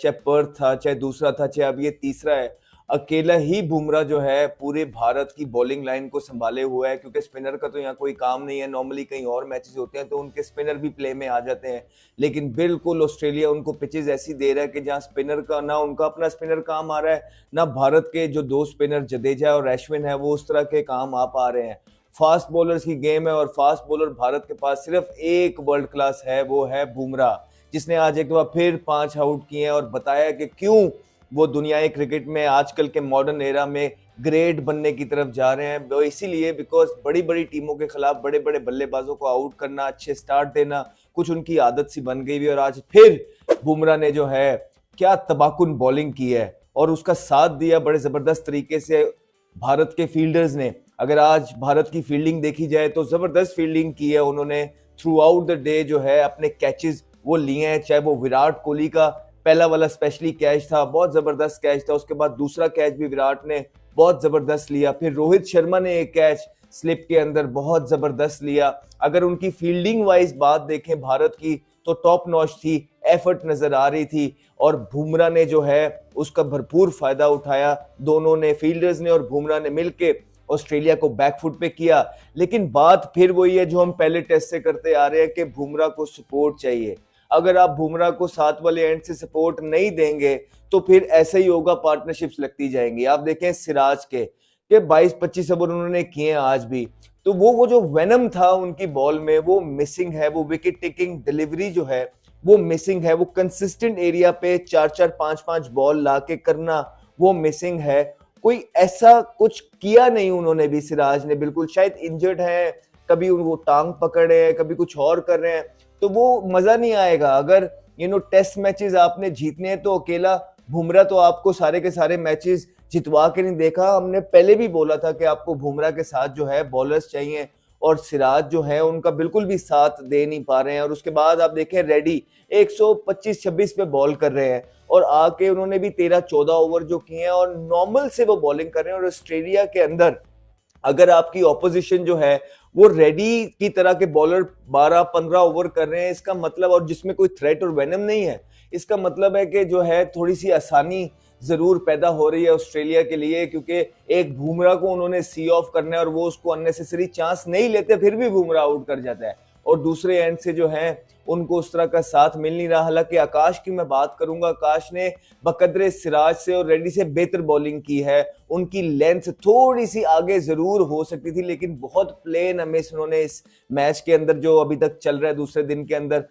चाहे पर्थ था, चाहे दूसरा था, चाहे अब ये तीसरा है, अकेला ही बुमराह जो है पूरे भारत की बॉलिंग लाइन को संभाले हुआ है, क्योंकि स्पिनर का तो यहाँ कोई काम नहीं है। नॉर्मली कहीं और मैचेस होते हैं तो उनके स्पिनर भी प्ले में आ जाते हैं, लेकिन बिल्कुल ऑस्ट्रेलिया उनको पिचेस ऐसी दे रहा है कि जहाँ स्पिनर का ना उनका अपना स्पिनर काम आ रहा है, ना भारत के जो दो स्पिनर जडेजा और अश्विन है वो उस तरह के काम आ पा रहे हैं। फास्ट बॉलर्स की गेम है और फास्ट बॉलर भारत के पास सिर्फ एक वर्ल्ड क्लास है, वो है बुमराह, जिसने आज एक बार फिर 5 आउट किए हैं और बताया कि क्यों वो दुनियाई क्रिकेट में आजकल के मॉडर्न एरा में ग्रेट बनने की तरफ जा रहे हैं। वो इसीलिए बिकॉज बड़ी बड़ी टीमों के खिलाफ बड़े बड़े बल्लेबाजों को आउट करना, अच्छे स्टार्ट देना कुछ उनकी आदत सी बन गई हुई है। और आज फिर बुमराह ने जो है क्या तबाकुन बॉलिंग की है और उसका साथ दिया बड़े जबरदस्त तरीके से भारत के फील्डर्स ने। अगर आज भारत की फील्डिंग देखी जाए तो जबरदस्त फील्डिंग की है उन्होंने, थ्रू आउट द डे जो है अपने कैचेस वो लिए हैं। चाहे वो विराट कोहली का पहला वाला स्पेशली कैच था, बहुत जबरदस्त कैच था, उसके बाद दूसरा कैच भी विराट ने बहुत जबरदस्त लिया, फिर रोहित शर्मा ने एक कैच स्लिप के अंदर बहुत जबरदस्त लिया। अगर उनकी फील्डिंग वाइज बात देखें भारत की तो टॉप नॉच थी, एफर्ट नजर आ रही थी और बुमराह ने जो है उसका भरपूर फायदा उठाया। दोनों ने, फील्डर्स ने और बुमराह ने मिलके ऑस्ट्रेलिया को बैकफुट पे किया। लेकिन बात फिर वही है जो हम पहले टेस्ट से करते आ रहे हैं कि बुमराह को सपोर्ट चाहिए। अगर आप बुमराह को साथ वाले एंड से सपोर्ट नहीं देंगे तो फिर ऐसे ही होगा, पार्टनरशिप्स लगती जाएंगी। आप देखें सिराज के 22-25 ओवर उन्होंने किए आज भी, तो वो जो वेनम था उनकी बॉल में वो मिसिंग है, वो विकेट टेकिंग डिलीवरी जो है वो मिसिंग है, वो कंसिस्टेंट एरिया पे 4-4 5-5 बॉल लाके करना वो मिसिंग है। कोई ऐसा कुछ किया नहीं उन्होंने भी, सिराज ने बिल्कुल शायद इंजर्ड है, कभी वो टांग पकड़े हैं, कभी कुछ और कर रहे हैं, तो वो मजा नहीं आएगा। अगर टेस्ट मैचेस आपने जीतने हैं तो अकेला बुमराह तो आपको सारे के सारे मैचेस जितवा के नहीं देखा। हमने पहले भी बोला था कि आपको बुमराह के साथ जो है बॉलर्स चाहिए और सिराज जो है उनका बिल्कुल भी साथ दे नहीं पा रहे हैं। और उसके बाद आप देखें रेडी 125-26 पे बॉल कर रहे हैं और आके उन्होंने भी 13-14 ओवर जो किए हैं और नॉर्मल से वो बॉलिंग कर रहे हैं। और ऑस्ट्रेलिया के अंदर अगर आपकी ऑपोजिशन जो है वो रेडी की तरह के बॉलर 12-15 ओवर कर रहे हैं, इसका मतलब, और जिसमें कोई थ्रेट और वेनम नहीं है, इसका मतलब है कि जो है थोड़ी सी आसानी जरूर पैदा हो रही है ऑस्ट्रेलिया के लिए, क्योंकि एक बुमराह को उन्होंने सी ऑफ करना है और वो उसको अननेसेसरी चांस नहीं लेते, फिर भी बुमराह आउट कर जाता है। और दूसरे एंड से जो है उनको उस तरह का साथ मिल नहीं रहा। हालांकि आकाश की मैं बात करूंगा, आकाश ने बकदरे सिराज से और रेड्डी से बेहतर बॉलिंग की है। उनकी लेंथ थोड़ी सी आगे जरूर हो सकती थी, लेकिन बहुत प्लेन मिस उन्होंने इस मैच के अंदर जो अभी तक चल रहा है दूसरे दिन के अंदर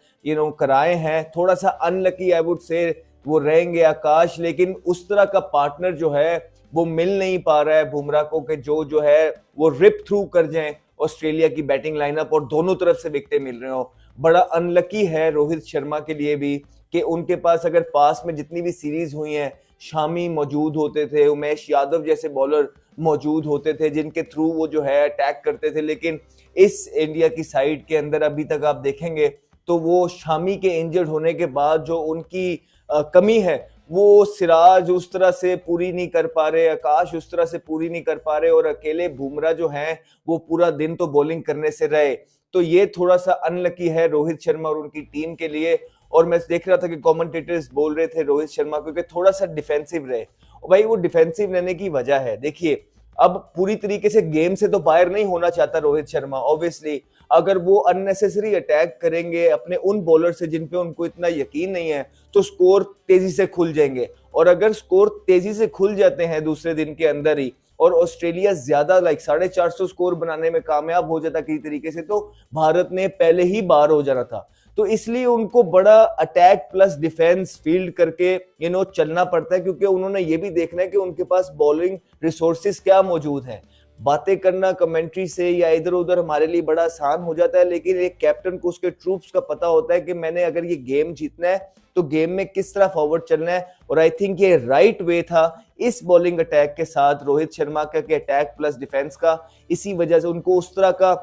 कराए हैं। थोड़ा सा अनलकी आई वुड से वो रहेंगे आकाश, लेकिन उस तरह का पार्टनर जो है वो मिल नहीं पा रहा है बुमराह को कि जो है वो रिप थ्रू कर जाए ऑस्ट्रेलिया की बैटिंग लाइनअप और दोनों तरफ से विकेटें मिल रहे हो। बड़ा अनलकी है रोहित शर्मा के लिए भी कि उनके पास अगर पास में जितनी भी सीरीज हुई हैं, शामी मौजूद होते थे, उमेश यादव जैसे बॉलर मौजूद होते थे जिनके थ्रू वो जो है अटैक करते थे, लेकिन इस इंडिया की साइड के अंदर अभी तक आप देखेंगे तो वो शामी के इंजर्ड होने के बाद जो उनकी कमी है वो सिराज उस तरह से पूरी नहीं कर पा रहे, आकाश उस तरह से पूरी नहीं कर पा रहे और अकेले बुमराह जो हैं वो पूरा दिन तो बॉलिंग करने से रहे। तो ये थोड़ा सा अनलकी है रोहित शर्मा और उनकी टीम के लिए। और मैं देख रहा था कि कमेंटेटर्स बोल रहे थे रोहित शर्मा क्योंकि थोड़ा सा डिफेंसिव रहे। भाई वो डिफेंसिव रहने की वजह है, देखिए अब पूरी तरीके से गेम से तो बाहर नहीं होना चाहता रोहित शर्मा ऑब्वियसली। अगर वो अननेसेसरी अटैक करेंगे अपने उन बॉलर से जिन पे उनको इतना यकीन नहीं है तो स्कोर तेजी से खुल जाएंगे। और अगर स्कोर तेजी से खुल जाते हैं दूसरे दिन के अंदर ही और ऑस्ट्रेलिया ज्यादा 450 स्कोर बनाने में कामयाब हो जाता किसी तरीके से, तो भारत ने पहले ही बाहर हो जाना था। तो इसलिए उनको बड़ा अटैक प्लस डिफेंस फील्ड करके चलना पड़ता है, क्योंकि उन्होंने ये भी देखना है कि उनके पास बॉलिंग रिसोर्सेज क्या मौजूद हैं। बातें करना कमेंट्री से या इधर उधर हमारे लिए बड़ा आसान हो जाता है, लेकिन एक कैप्टन को उसके ट्रूप्स का पता होता है कि मैंने अगर ये गेम जीतना है तो गेम में किस तरह फॉरवर्ड चलना है। और आई थिंक ये राइट वे था इस बॉलिंग अटैक के साथ रोहित शर्मा का, अटैक प्लस डिफेंस का। इसी वजह से उनको उस तरह का